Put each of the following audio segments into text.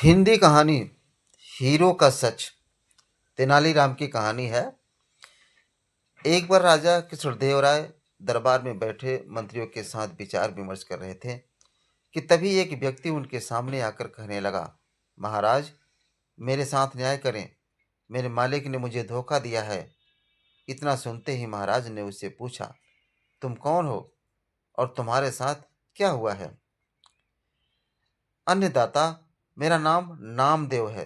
हिंदी कहानी हीरो का सच। तेनालीराम की कहानी है। एक बार राजा कृष्णदेवराय दरबार में बैठे मंत्रियों के साथ विचार विमर्श कर रहे थे कि तभी एक व्यक्ति उनके सामने आकर कहने लगा, महाराज, मेरे साथ न्याय करें। मेरे मालिक ने मुझे धोखा दिया है। इतना सुनते ही महाराज ने उससे पूछा, तुम कौन हो और तुम्हारे साथ क्या हुआ है? अन्नदाता, मेरा नाम नामदेव है।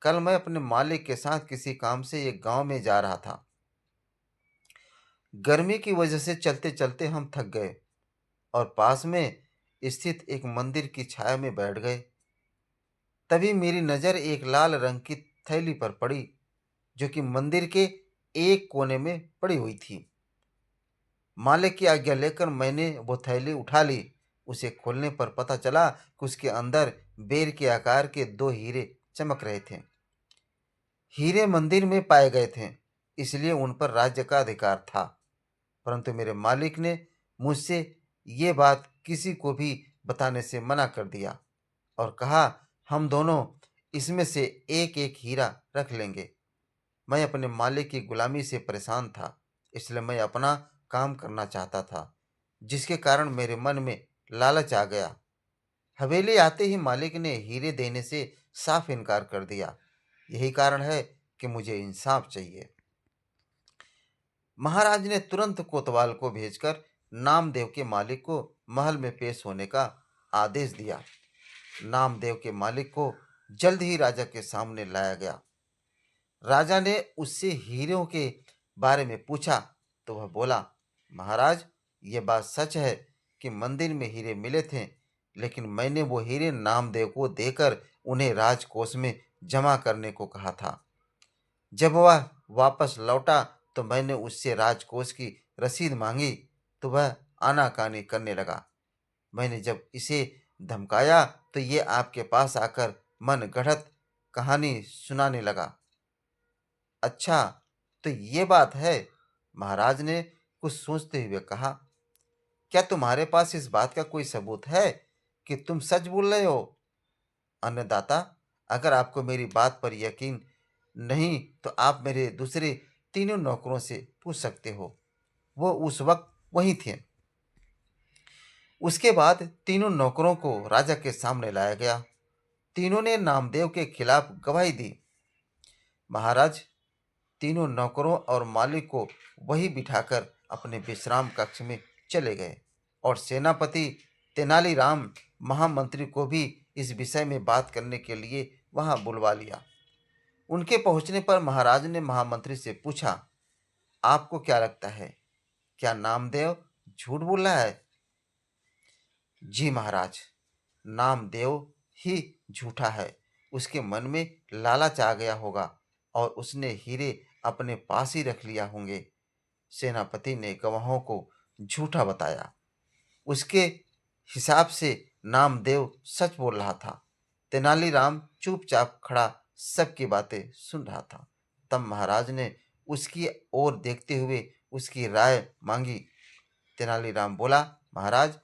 कल मैं अपने मालिक के साथ किसी काम से एक गांव में जा रहा था। गर्मी की वजह से चलते चलते हम थक गए और पास में स्थित एक मंदिर की छाया में बैठ गए। तभी मेरी नज़र एक लाल रंग की थैली पर पड़ी, जो कि मंदिर के एक कोने में पड़ी हुई थी। मालिक की आज्ञा लेकर मैंने वो थैली उठा ली। उसे खोलने पर पता चला कि उसके अंदर बेर के आकार के दो हीरे चमक रहे थे। हीरे मंदिर में पाए गए थे, इसलिए उन पर राज्य का अधिकार था। परंतु मेरे मालिक ने मुझसे ये बात किसी को भी बताने से मना कर दिया और कहा, हम दोनों इसमें से एक एक हीरा रख लेंगे। मैं अपने मालिक की गुलामी से परेशान था, इसलिए मैं अपना काम करना चाहता था, जिसके कारण मेरे मन में लालच आ गया। हवेली आते ही मालिक ने हीरे देने से साफ इनकार कर दिया। यही कारण है कि मुझे इंसाफ चाहिए। महाराज ने तुरंत कोतवाल को भेजकर नामदेव के मालिक को महल में पेश होने का आदेश दिया। नामदेव के मालिक को जल्द ही राजा के सामने लाया गया। राजा ने उससे हीरों के बारे में पूछा तो वह बोला, महाराज, ये बात सच है कि मंदिर में हीरे मिले थे, लेकिन मैंने वो हीरे नामदेव को देकर उन्हें राजकोष में जमा करने को कहा था। जब वह वापस लौटा तो मैंने उससे राजकोष की रसीद मांगी तो वह आनाकानी करने लगा। मैंने जब इसे धमकाया तो ये आपके पास आकर मन गढ़ंत कहानी सुनाने लगा। अच्छा, तो ये बात है? महाराज ने कुछ सोचते हुए कहा। क्या तुम्हारे पास इस बात का कोई सबूत है कि तुम सच बोल रहे हो? अन्नदाता, अगर आपको मेरी बात पर यकीन नहीं तो आप मेरे दूसरे तीनों नौकरों से पूछ सकते हो। वो उस वक्त वहीं थे। उसके बाद तीनों नौकरों को राजा के सामने लाया गया। तीनों ने नामदेव के खिलाफ गवाही दी। महाराज, तीनों नौकरों और मालिक को वही बिठाकर अपने विश्राम कक्ष में चले गए और सेनापति तेनालीराम महामंत्री को भी इस विषय में बात करने के लिए वहां बुलवा लिया। उनके पहुंचने पर महाराज ने महामंत्री से पूछा, आपको क्या लगता है, क्या नामदेव झूठ बोल रहा है? जी महाराज, नामदेव ही झूठा है। उसके मन में लालच आ गया होगा और उसने हीरे अपने पास ही रख लिया होंगे। सेनापति ने गवाहों को झूठा बताया। उसके हिसाब से नामदेव सच बोल रहा था। तेनालीराम चुपचाप खड़ा सबकी बातें सुन रहा था। तब महाराज ने उसकी ओर देखते हुए उसकी राय मांगी। तेनालीराम बोला, महाराज,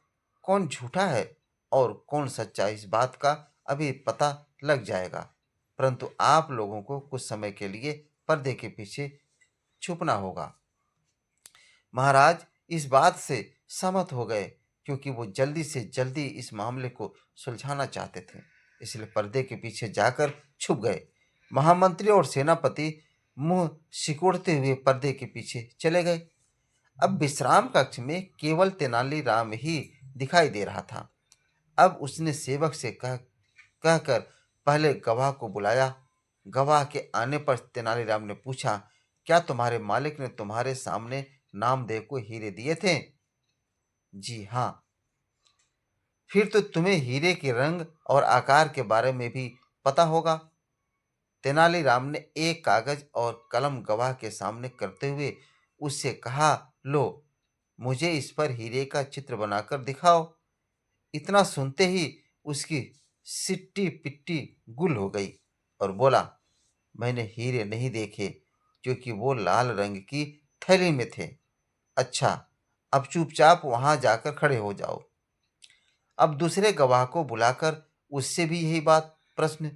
कौन झूठा है और कौन सच्चा, इस बात का अभी पता लग जाएगा, परंतु आप लोगों को कुछ समय के लिए पर्दे के पीछे छुपना होगा। महाराज इस बात से सहमत हो गए क्योंकि वो जल्दी से जल्दी इस मामले को सुलझाना चाहते थे, इसलिए पर्दे के पीछे जाकर छुप गए। महामंत्री और सेनापति मुंह सिकोड़ते हुए पर्दे के पीछे चले गए। अब विश्राम कक्ष में केवल तेनालीराम ही दिखाई दे रहा था। अब उसने सेवक से कहकर पहले गवाह को बुलाया। गवाह के आने पर तेनालीराम ने पूछा, क्या तुम्हारे मालिक ने तुम्हारे सामने नामदेव को हीरे दिए थे? जी हाँ। फिर तो तुम्हें हीरे के रंग और आकार के बारे में भी पता होगा। तेनालीराम ने एक कागज और कलम गवाह के सामने करते हुए उससे कहा, लो, मुझे इस पर हीरे का चित्र बनाकर दिखाओ। इतना सुनते ही उसकी सिट्टी पिट्टी गुल हो गई और बोला, मैंने हीरे नहीं देखे क्योंकि वो लाल रंग की थैली में थे। अच्छा, अब चुपचाप वहां जाकर खड़े हो जाओ। अब दूसरे गवाह को बुलाकर उससे भी यही बात प्रश्न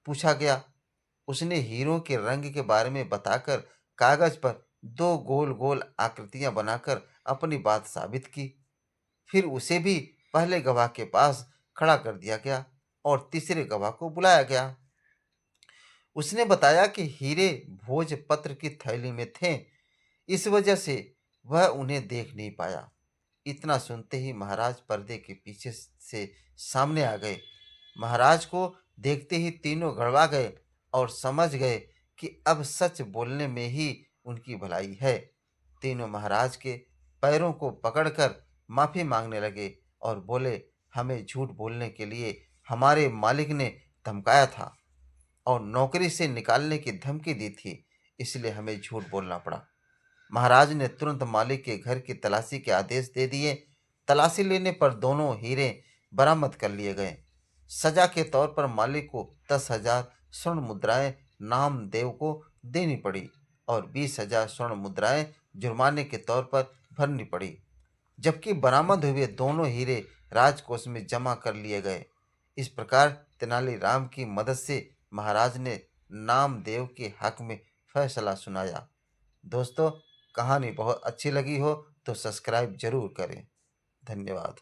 पूछा गया। उसने हीरों के रंग के बारे में बताकर कागज पर दो गोल गोल आकृतियां बनाकर अपनी बात साबित की। फिर उसे भी पहले गवाह के पास खड़ा कर दिया गया और तीसरे गवाह को बुलाया गया। उसने बताया कि हीरे भोजपत्र की थैली में थे, इस वजह से वह उन्हें देख नहीं पाया। इतना सुनते ही महाराज पर्दे के पीछे से सामने आ गए। महाराज को देखते ही तीनों गड़बड़ा गए और समझ गए कि अब सच बोलने में ही उनकी भलाई है। तीनों महाराज के पैरों को पकड़कर माफी मांगने लगे और बोले, हमें झूठ बोलने के लिए हमारे मालिक ने धमकाया था और नौकरी से निकालने की धमकी दी थी, इसलिए हमें झूठ बोलना पड़ा। महाराज ने तुरंत मालिक के घर की तलाशी के आदेश दे दिए। तलाशी लेने पर दोनों हीरे बरामद कर लिए गए। सजा के तौर पर मालिक को 10,000 स्वर्ण मुद्राएं नामदेव को देनी पड़ी और 20,000 स्वर्ण मुद्राएं जुर्माने के तौर पर भरनी पड़ी। जबकि बरामद हुए दोनों हीरे राजकोष में जमा कर लिए गए। इस प्रकार तेनालीराम की मदद से महाराज ने नामदेव के हक में फैसला सुनाया। दोस्तों, कहानी बहुत अच्छी लगी हो तो सब्सक्राइब जरूर करें। धन्यवाद।